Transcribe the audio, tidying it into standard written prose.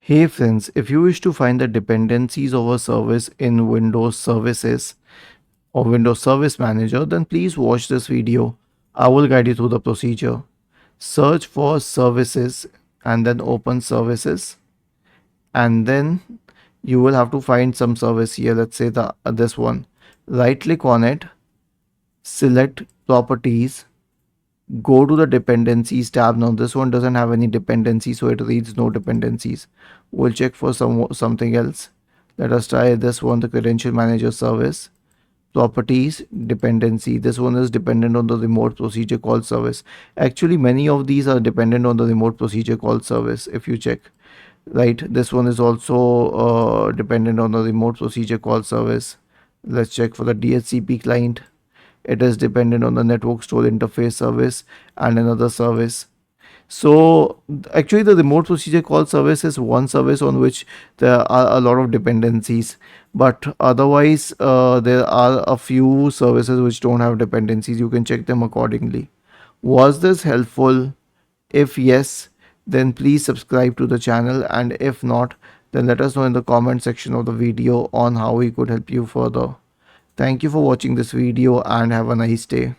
Hey friends, if you wish to find the dependencies of a service in Windows Services or Windows Service Manager, then please watch this video. I will guide you through the procedure. Search for services and then open services, and then you will have to find some service here. Let's say this one. Right click on it, select properties, go to the dependencies tab. Now this one doesn't have any dependencies, so it reads no dependencies. We'll check for something else. Let us try this one, the credential manager service. Properties, dependency. This one is dependent on the remote procedure call service. Actually, many of these are dependent on the remote procedure call service. If you check, right, this one is also dependent on the remote procedure call service. Let's check for the DHCP client. It is dependent on the network store interface service and another service. So actually the remote procedure call service is one service on which there are a lot of dependencies, but otherwise there are a few services which don't have dependencies. You can check them accordingly. Was this helpful? If yes, then please subscribe to the channel, and if not, then let us know in the comment section of the video on how we could help you further. Thank you for watching this video and have a nice day.